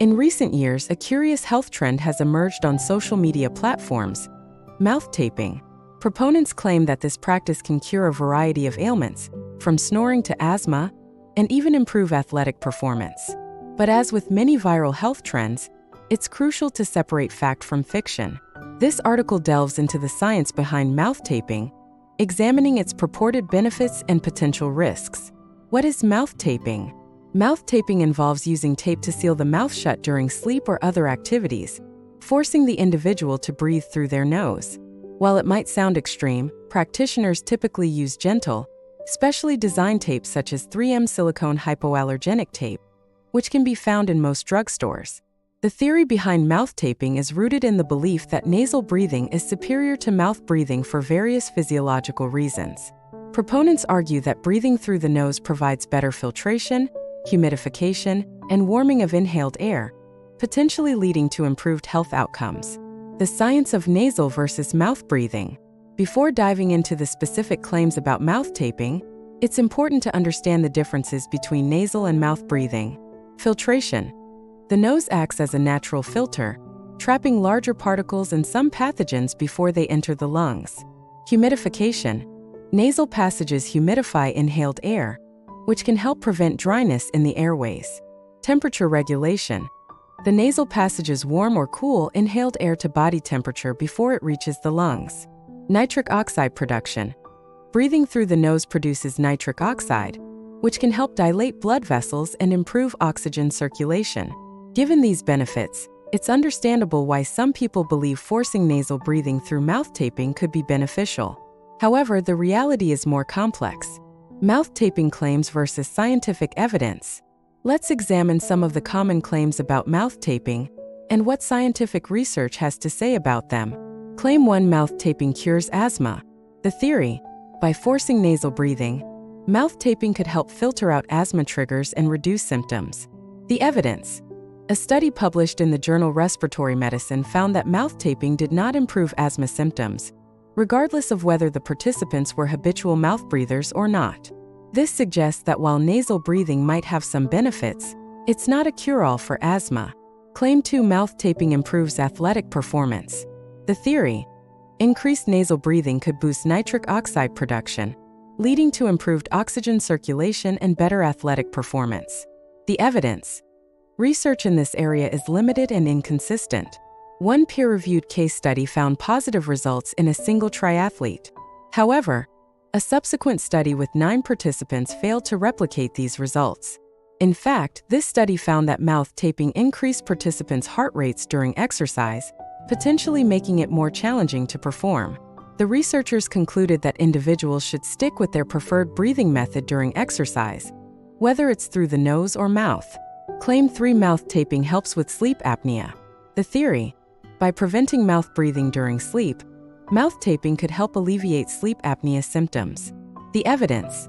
In recent years, a curious health trend has emerged on social media platforms: mouth taping. Proponents claim that this practice can cure a variety of ailments, from snoring to asthma, and even improve athletic performance. But as with many viral health trends, it's crucial to separate fact from fiction. This article delves into the science behind mouth taping, examining its purported benefits and potential risks. What is mouth taping? Mouth taping involves using tape to seal the mouth shut during sleep or other activities, forcing the individual to breathe through their nose. While it might sound extreme, practitioners typically use gentle, specially designed tape such as 3M silicone hypoallergenic tape, which can be found in most drugstores. The theory behind mouth taping is rooted in the belief that nasal breathing is superior to mouth breathing for various physiological reasons. Proponents argue that breathing through the nose provides better filtration, humidification, and warming of inhaled air, potentially leading to improved health outcomes. The science of nasal versus mouth breathing. Before diving into the specific claims about mouth taping, it's important to understand the differences between nasal and mouth breathing. Filtration. The nose acts as a natural filter, trapping larger particles and some pathogens before they enter the lungs. Humidification. Nasal passages humidify inhaled air, which can help prevent dryness in the airways. Temperature regulation. The nasal passages warm or cool inhaled air to body temperature before it reaches the lungs. Nitric oxide production. Breathing through the nose produces nitric oxide, which can help dilate blood vessels and improve oxygen circulation. Given these benefits, it's understandable why some people believe forcing nasal breathing through mouth taping could be beneficial. However, the reality is more complex. Mouth taping claims versus scientific evidence. Let's examine some of the common claims about mouth taping and what scientific research has to say about them. Claim 1: mouth taping cures asthma. The theory: by forcing nasal breathing, mouth taping could help filter out asthma triggers and reduce symptoms. The evidence: a study published in the journal Respiratory Medicine found that mouth taping did not improve asthma symptoms, regardless of whether the participants were habitual mouth breathers or not. This suggests that while nasal breathing might have some benefits, it's not a cure-all for asthma. Claim 2: mouth taping improves athletic performance. The theory: increased nasal breathing could boost nitric oxide production, leading to improved oxygen circulation and better athletic performance. The evidence: research in this area is limited and inconsistent. One peer-reviewed case study found positive results in a single triathlete. However, a subsequent study with 9 participants failed to replicate these results. In fact, this study found that mouth taping increased participants' heart rates during exercise, potentially making it more challenging to perform. The researchers concluded that individuals should stick with their preferred breathing method during exercise, whether it's through the nose or mouth. Claim 3: mouth taping helps with sleep apnea. The theory: by preventing mouth breathing during sleep, mouth taping could help alleviate sleep apnea symptoms. The evidence: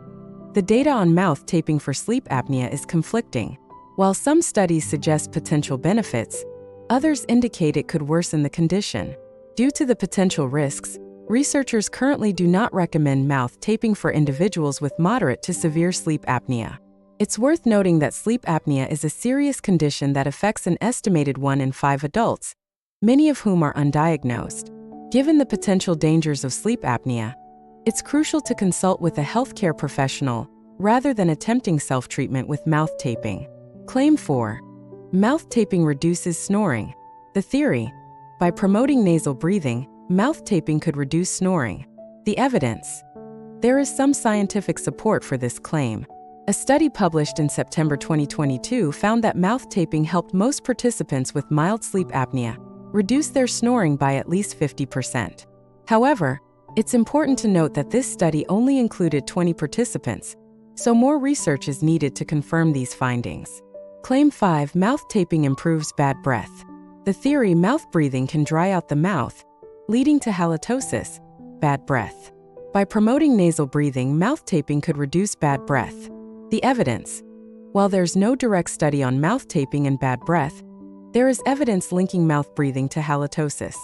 the data on mouth taping for sleep apnea is conflicting. While some studies suggest potential benefits, others indicate it could worsen the condition. Due to the potential risks, researchers currently do not recommend mouth taping for individuals with moderate to severe sleep apnea. It's worth noting that sleep apnea is a serious condition that affects an estimated 1 in 5 adults, many of whom are undiagnosed. Given the potential dangers of sleep apnea, it's crucial to consult with a healthcare professional rather than attempting self-treatment with mouth taping. Claim 4: mouth taping reduces snoring. The theory: by promoting nasal breathing, mouth taping could reduce snoring. The evidence: there is some scientific support for this claim. A study published in September 2022 found that mouth taping helped most participants with mild sleep apnea reduce their snoring by at least 50%. However, it's important to note that this study only included 20 participants, so more research is needed to confirm these findings. Claim 5: mouth taping improves bad breath. The theory: mouth breathing can dry out the mouth, leading to halitosis, bad breath. By promoting nasal breathing, mouth taping could reduce bad breath. The evidence: while there's no direct study on mouth taping and bad breath, there is evidence linking mouth breathing to halitosis.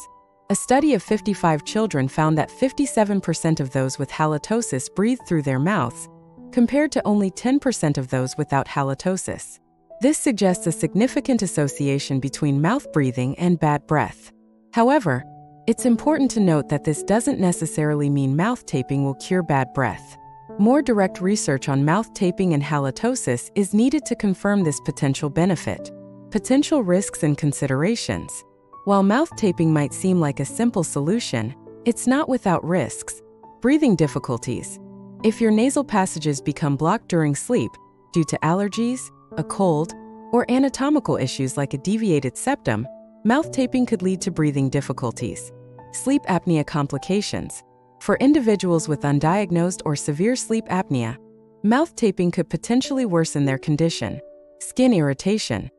A study of 55 children found that 57% of those with halitosis breathed through their mouths, compared to only 10% of those without halitosis. This suggests a significant association between mouth breathing and bad breath. However, it's important to note that this doesn't necessarily mean mouth taping will cure bad breath. More direct research on mouth taping and halitosis is needed to confirm this potential benefit. Potential risks and considerations. While mouth taping might seem like a simple solution, it's not without risks. Breathing difficulties. If your nasal passages become blocked during sleep due to allergies, a cold, or anatomical issues like a deviated septum, mouth taping could lead to breathing difficulties. Sleep apnea complications. For individuals with undiagnosed or severe sleep apnea, mouth taping could potentially worsen their condition. Skin irritation.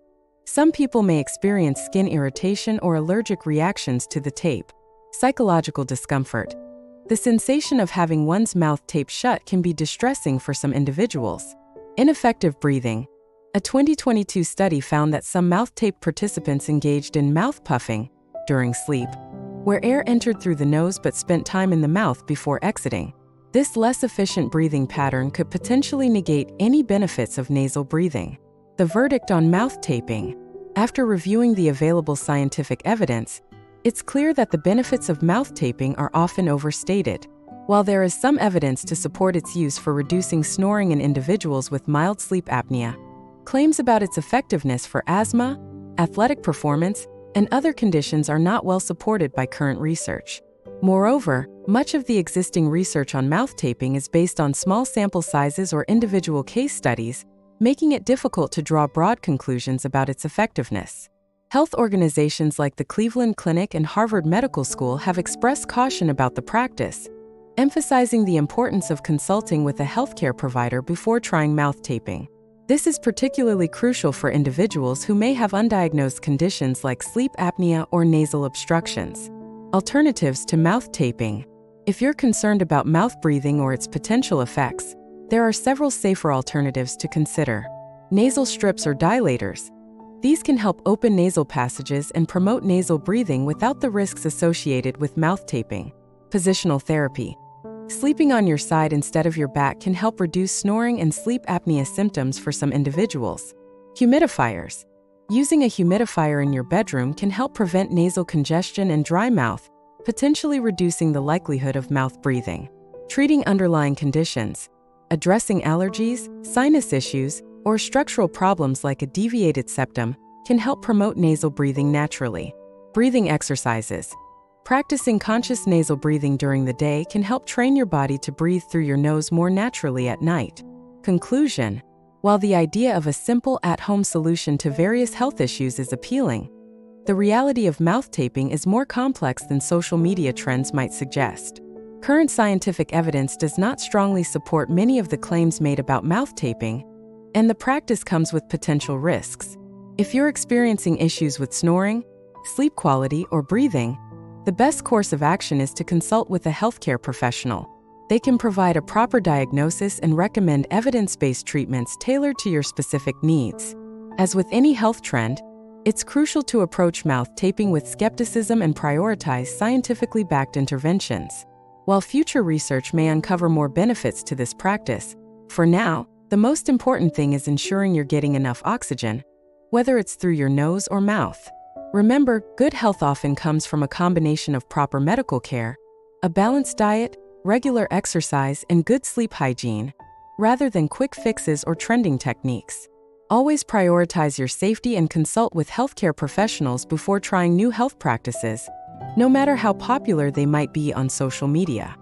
Some people may experience skin irritation or allergic reactions to the tape. Psychological discomfort. The sensation of having one's mouth taped shut can be distressing for some individuals. Ineffective breathing. A 2022 study found that some mouth tape participants engaged in mouth puffing during sleep, where air entered through the nose but spent time in the mouth before exiting. This less efficient breathing pattern could potentially negate any benefits of nasal breathing. The verdict on mouth taping. After reviewing the available scientific evidence, it's clear that the benefits of mouth taping are often overstated. While there is some evidence to support its use for reducing snoring in individuals with mild sleep apnea, claims about its effectiveness for asthma, athletic performance, and other conditions are not well supported by current research. Moreover, much of the existing research on mouth taping is based on small sample sizes or individual case studies, making it difficult to draw broad conclusions about its effectiveness. Health organizations like the Cleveland Clinic and Harvard Medical School have expressed caution about the practice, emphasizing the importance of consulting with a healthcare provider before trying mouth taping. This is particularly crucial for individuals who may have undiagnosed conditions like sleep apnea or nasal obstructions. Alternatives to mouth taping. If you're concerned about mouth breathing or its potential effects, there are several safer alternatives to consider. Nasal strips or dilators. These can help open nasal passages and promote nasal breathing without the risks associated with mouth taping. Positional therapy. Sleeping on your side instead of your back can help reduce snoring and sleep apnea symptoms for some individuals. Humidifiers. Using a humidifier in your bedroom can help prevent nasal congestion and dry mouth, potentially reducing the likelihood of mouth breathing. Treating underlying conditions. Addressing allergies, sinus issues, or structural problems like a deviated septum can help promote nasal breathing naturally. Breathing exercises. Practicing conscious nasal breathing during the day can help train your body to breathe through your nose more naturally at night. Conclusion. While the idea of a simple at-home solution to various health issues is appealing, the reality of mouth taping is more complex than social media trends might suggest. Current scientific evidence does not strongly support many of the claims made about mouth taping, and the practice comes with potential risks. If you're experiencing issues with snoring, sleep quality, or breathing, the best course of action is to consult with a healthcare professional. They can provide a proper diagnosis and recommend evidence-based treatments tailored to your specific needs. As with any health trend, it's crucial to approach mouth taping with skepticism and prioritize scientifically backed interventions. While future research may uncover more benefits to this practice, for now, the most important thing is ensuring you're getting enough oxygen, whether it's through your nose or mouth. Remember, good health often comes from a combination of proper medical care, a balanced diet, regular exercise, and good sleep hygiene, rather than quick fixes or trending techniques. Always prioritize your safety and consult with healthcare professionals before trying new health practices, no matter how popular they might be on social media.